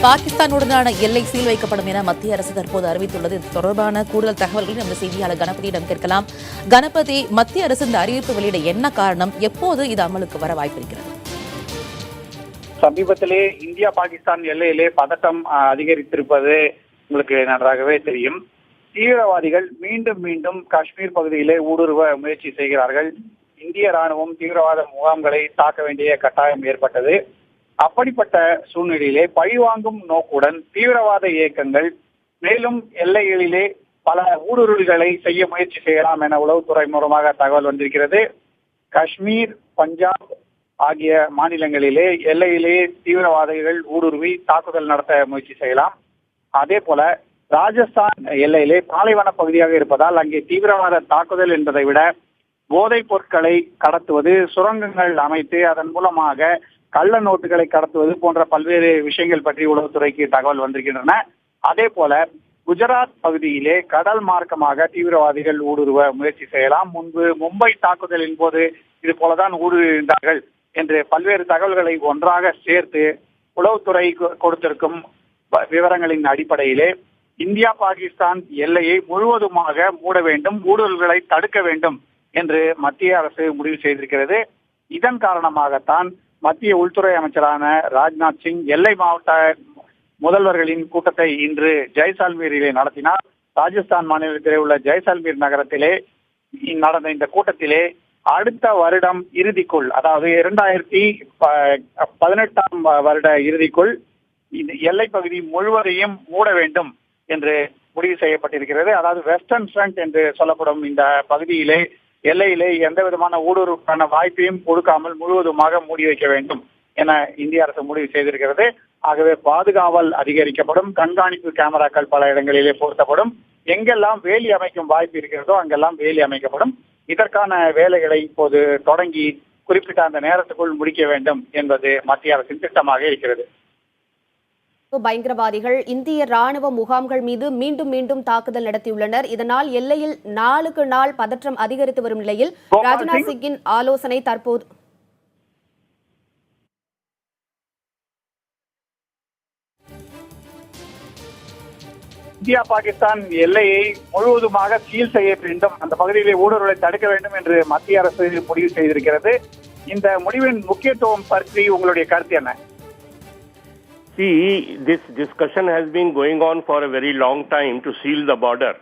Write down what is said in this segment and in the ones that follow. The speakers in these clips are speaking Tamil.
பாகிஸ்தானுடனான எல்லை சீல் வைக்கப்படும் என மத்திய அரசு தற்போது அறிவித்துள்ளது. இது தொடர்பான கூடுதல் தகவல்களை நமது செய்தியாளர் கணபதியிடம் கேட்கலாம். கணபதி, மத்திய அரசு இந்த அறிவிப்பு வெளியிட என்ன காரணம்? எப்போது இது அமலுக்கு வர வாய்ப்பிருக்கிறது? சமீபத்திலே இந்தியா பாகிஸ்தான் எல்லையிலே பதட்டம் அதிகரித்திருப்பது உங்களுக்கு நன்றாகவே தெரியும். தீவிரவாதிகள் மீண்டும் மீண்டும் காஷ்மீர் பகுதியிலே ஊடுருவ முயற்சி செய்கிறார்கள். இந்திய ராணுவம் தீவிரவாத முகாம்களை தாக்க வேண்டிய கட்டாயம் ஏற்பட்டது. அப்படிப்பட்ட சூழ்நிலையிலே பழிவாங்கும் நோக்குடன் தீவிரவாத இயக்கங்கள் மேலும் எல்லைகளிலே பல ஊடுருவல்களை செய்ய முயற்சி செய்யலாம் என உளவுத்துறை மூலமாக தகவல் வந்திருக்கிறது. காஷ்மீர், பஞ்சாப் ஆகிய மாநிலங்களிலே எல்லையிலே தீவிரவாதிகள் ஊடுருவி தாக்குதல் நடத்த முயற்சி செய்யலாம். அதே போல ராஜஸ்தான் எல்லையிலே பாலைவன பகுதியாக இருப்பதால் அங்கே தீவிரவாத தாக்குதல் என்பதை விட போதைப் பொருட்களை கடத்துவது, சுரங்கங்கள் அமைத்து அதன் மூலமாக கள்ள நோட்டுகளை கடத்துவது போன்ற பல்வேறு விஷயங்கள் பற்றி உளவுத்துறைக்கு தகவல் வந்திருக்கின்றன. அதே போல குஜராத் பகுதியிலே கடல் மார்க்கமாக தீவிரவாதிகள் ஊடுருவ முயற்சி செய்யலாம். முன்பு மும்பை தாக்குதலின் போது இது போலதான் ஊடுருவினார்கள் என்று பல்வேறு தகவல்களை ஒன்றாக சேர்த்து உளவுத்துறை கொடுத்திருக்கும் விவரங்களின் அடிப்படையிலே இந்தியா பாகிஸ்தான் எல்லையை முழுவதுமாக மூட வேண்டும், ஊடுருவல்களை தடுக்க வேண்டும் என்று மத்திய அரசு முடிவு செய்திருக்கிறது. இதன் காரணமாகத்தான் மத்திய உள்துறை அமைச்சரான ராஜ்நாத் சிங் எல்லை மாவட்ட முதல்வர்களின் கூட்டத்தை இன்று ஜெய்சால்மீரிலே நடத்தினார். ராஜஸ்தான் மாநிலத்திலே உள்ள ஜெய்சால்மீர் நகரத்திலே நடந்த இந்த கூட்டத்திலே அடுத்த வருடம் இறுதிக்குள், அதாவது 2018 வருட இறுதிக்குள் இந்த எல்லை பகுதி முழுவதையும் மூட வேண்டும் என்று முடிவு செய்யப்பட்டிருக்கிறது. அதாவது வெஸ்டர்ன் ஃப்ரண்ட் என்று சொல்லப்படும் இந்த பகுதியிலே எல்லையிலே எந்த விதமான ஊடுருவுக்கான வாய்ப்பையும் கொடுக்காமல் முழுவதுமாக மூடி வைக்க வேண்டும் என இந்திய அரசு முடிவு செய்திருக்கிறது. ஆகவே பாதுகாவல் அதிகரிக்கப்படும், கண்காணிப்பு கேமராக்கள் பல இடங்களிலே பொருத்தப்படும், எங்கெல்லாம் வேலி அமைக்கும் வாய்ப்பு இருக்கிறதோ அங்கெல்லாம் வேலி அமைக்கப்படும். இதற்கான வேலைகளை இப்போது தொடங்கி குறிப்பிட்ட அந்த நேரத்துக்குள் முடிக்க வேண்டும் என்பது மத்திய அரசின் திட்டமாக இருக்கிறது. பயங்கரவாதிகள் இந்திய ராணுவ முகாம்கள் மீது மீண்டும் மீண்டும் தாக்குதல் நடத்தியுள்ளனர். இதனால் எல்லையில் நாளுக்கு நாள் பதற்றம் அதிகரித்து வரும் நிலையில் ராஜ்நாத் சிங்கின் ஆலோசனை தற்போது இந்தியா பாகிஸ்தான் எல்லையை முழுவதுமாக சீல் செய்ய வேண்டும், அந்த பகுதியிலே ஊடுருவலை தடுக்க வேண்டும் என்று மத்திய அரசு முடிவு செய்திருக்கிறது. இந்த முடிவின் முக்கியத்துவம் பற்றி உங்களுடைய கருத்து என்ன? See, this discussion has been going on for a very long time to seal the border.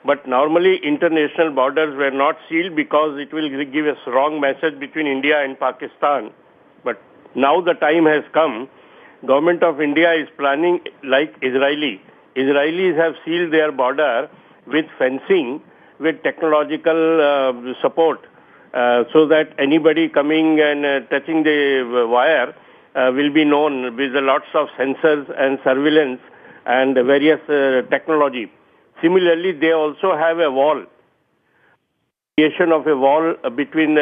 But normally international borders were not sealed because it will give a wrong message between India and Pakistan. But now the time has come. Government of India is planning like Israelis have sealed their border with fencing, with technological support, so that anybody coming and touching the wire will be known with lots of sensors and surveillance and various technology. Similarly, they also have a wall, creation of a wall between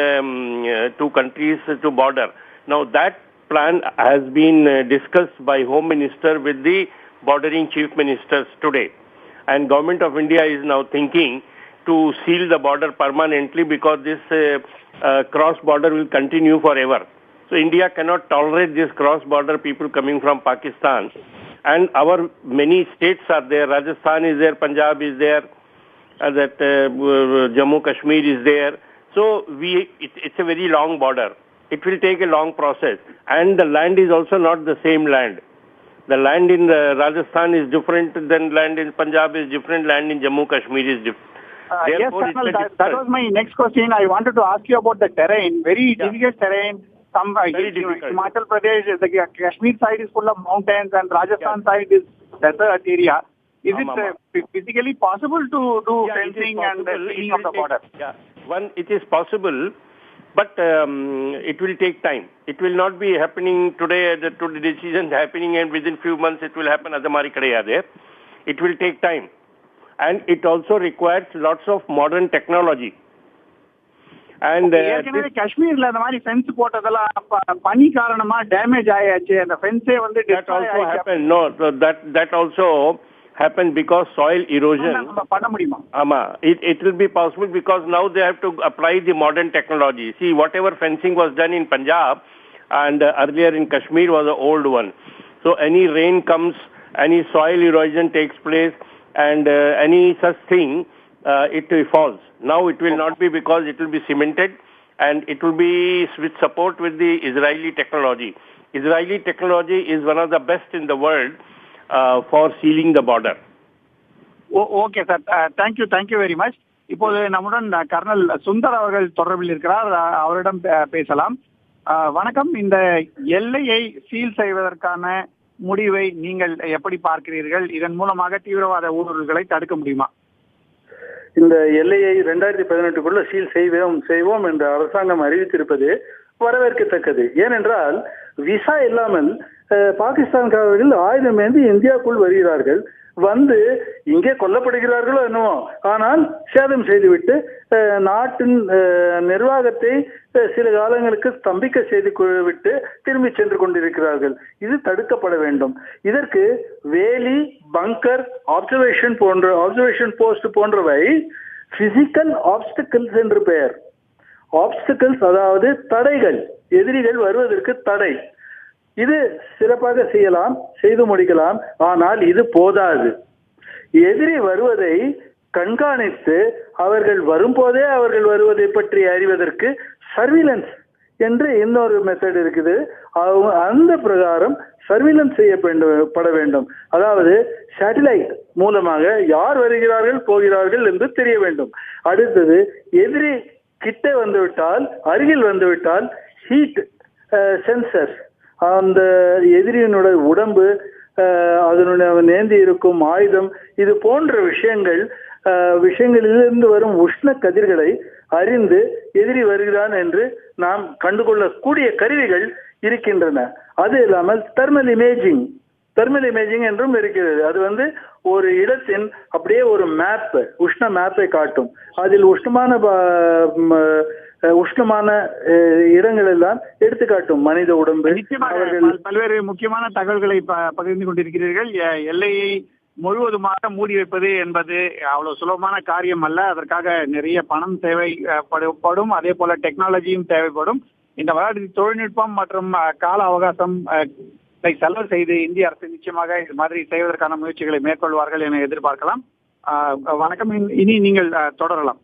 two countries to border. Now that plan has been discussed by Home Minister with the bordering chief ministers today. And Government of India is now thinking to seal the border permanently because this cross border will continue forever. So India cannot tolerate this cross-border people coming from Pakistan. And our many states are there. Rajasthan is there, Punjab is there, Jammu Kashmir is there. So it's a very long border. It will take a long process. And the land is also not the same land. The land in Rajasthan is different than land in Punjab is different, land in Jammu Kashmir is different. Yes, Colonel, that was my next question. I wanted to ask you about the terrain, very difficult terrain. Himachal Pradesh, the Kashmir side is full of mountains and Rajasthan side is desert area. Is it physically possible to do fencing and cleaning of the border? Yeah, it is possible, but it will take time. It will not be happening today. The decision happening and within few months it will happen. Adamari kadaya there. It will take time, and it also requires lots of modern technology. And காஷ்மீர்ல அந்த மாதிரி ஃபென்ஸ் போட்டதெல்லாம் பனி காரணமா டேமேஜ் ஆயாச்சு, அந்த ஃபென்ஸே வந்து that also happened. No, that also happened because soil erosion. பண்ண முடியுமா? ஆமா, it will be possible because now they have to apply the modern technology. See, whatever fencing was done in Punjab and earlier in Kashmir was the old one. So So any rain comes, any soil erosion takes place, and any such thing, it falls. Now it will not be, because it will be cemented, and it will be with support with the Israeli technology. Israeli technology is one of the best in the world for sealing the border. Okay sir, thank you very much. இப்போது நம்முடன் கர்னல் சுந்தர் அவர்கள் தொடர்பில் இருக்கிறார், அவரிடம் பேசலாம். வணக்கம். இந்த எல்லையை சீல் செய்வதற்கான முடிவை நீங்கள் எப்படி பார்க்கிறீர்கள்? இதன் மூலமாக தீவிரவாத ஊடுருவல்களை தடுக்க முடியுமா? இந்த எல்லையை 2018க்குள்ள சீல் செய்வோம் என்று அரசாங்கம் அறிவித்திருப்பது வரவேற்கத்தக்கது. ஏனென்றால் விசா இல்லாமல் பாகிஸ்தான்காரர்கள் ஆயுதம் ஏந்தி இந்தியாவுக்குள் வருகிறார்கள். வந்து இங்கே கொல்லப்படுகிறார்களோ என்னவோ, ஆனால் சேதம் செய்துவிட்டு நாட்டின் நிர்வாகத்தை சில காலங்களுக்கு ஸ்தம்பிக்க செய்து விட்டு திரும்பி சென்று கொண்டிருக்கிறார்கள். இது தடுக்கப்பட வேண்டும். இதற்கு வேலி, பங்கர், ஆப்சர்வேஷன் போஸ்ட் போன்றவை பிசிக்கல் ஆப்ஸ்டிக்கிள்ஸ் என்று பெயர். ஆப்ஸ்டிக்கிள்ஸ் அதாவது தடைகள், எதிரிகள் வருவதற்கு தடை. இது சிறப்பாக செய்து முடிக்கலாம். ஆனால் இது போதாது. எதிரி வருவதை கண்காணித்து அவர்கள் வரும்போதே அவர்கள் வருவதை பற்றி அறிவதற்கு சர்வீலன்ஸ் என்று இன்னொரு மெத்தட் இருக்குது. அந்த பிரகாரம் சர்வீலன்ஸ் செய்யப்பட வேண்டும். அதாவது சேட்டலைட் மூலமாக யார் வருகிறார்கள் போகிறார்கள் என்று தெரிய வேண்டும். அடுத்தது, எதிரி கிட்டே வந்துவிட்டால், அருகில் வந்துவிட்டால் ஹீட் சென்சர்ஸ், அந்த எதிரியினுடைய உடம்பு, அதனுடைய நேந்தி இருக்கும் ஆயுதம், இது போன்ற விஷயங்களிலிருந்து வரும் உஷ்ண கதிர்களை அறிந்து எதிரி வருகிறான் என்று நாம் கண்டுகொள்ளக்கூடிய கருவிகள் இருக்கின்றன. அது இல்லாமல் தெர்மல் இமேஜிங் என்றும் இருக்கிறது. அது ஒரு இடத்தின் அப்படியே ஒரு மேப், உஷ்ண மேப்பை காட்டும். அதில் உஷ்ணமான இடங்கள் எல்லாம் எடுத்துக்காட்டும் மனித உடம்பு. பல்வேறு முக்கியமான தகவல்களை பகிர்ந்து கொண்டிருக்கிறீர்கள். எல்லையை முழுவதுமாக மூடி வைப்பது என்பது அவ்வளவு சுலபமான காரியம் அல்ல. அதற்காக நிறைய பணம் தேவைப்படும், அதே போல டெக்னாலஜியும் தேவைப்படும். இந்த வளர்ச்சி, தொழில்நுட்பம் மற்றும் கால அவகாசம் செலவு செய்து இந்திய அரசு நிச்சயமாக இது மாதிரி செய்வதற்கான முயற்சிகளை மேற்கொள்வார்கள் என எதிர்பார்க்கலாம். வணக்கம். இனி நீங்கள் தொடரலாம்.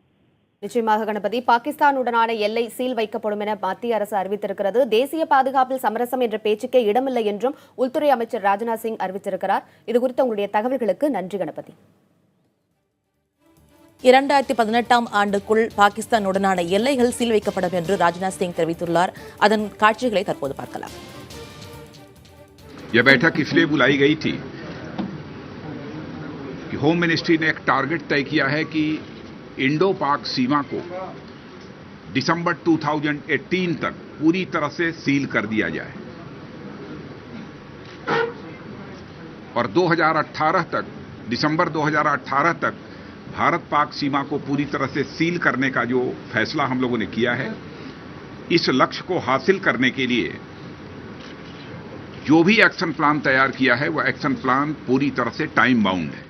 நிச்சயமாக கணபதி. பாகிஸ்தானுடனான எல்லை சீல் வைக்கப்படும் என மத்திய அரசு அறிவித்திருக்கிறது. தேசிய பாதுகாப்பில் சமரசம் என்ற பேச்சுக்கே இடமில்லை என்றும் உள்துறை அமைச்சர் ராஜ்நாத் சிங் அறிவித்திருக்கிறார். இது குறித்த உங்களுடைய தகவல்களுக்கு நன்றி கணபதி. 2018ஆம் ஆண்டுக்குள் பாகிஸ்தானுடனான எல்லைகள் சீல் வைக்கப்படும் என்று ராஜ்நாத் சிங் தெரிவித்துள்ளார். அதன் காட்சிகளை தற்போது பார்க்கலாம். यह बैठक इसलिए बुलाई गई थी कि होम मिनिस्ट्री ने एक टारगेट तय किया है कि इंडो पाक सीमा को दिसंबर 2018 तक पूरी तरह से सील कर दिया जाए और 2018 तक, दिसंबर 2018 तक भारत पाक सीमा को पूरी तरह से सील करने का जो फैसला हम लोगों ने किया है, इस लक्ष्य को हासिल करने के लिए जो भी एक्शन प्लान तैयार किया है वह एक्शन प्लान पूरी तरह से टाइम बाउंड है।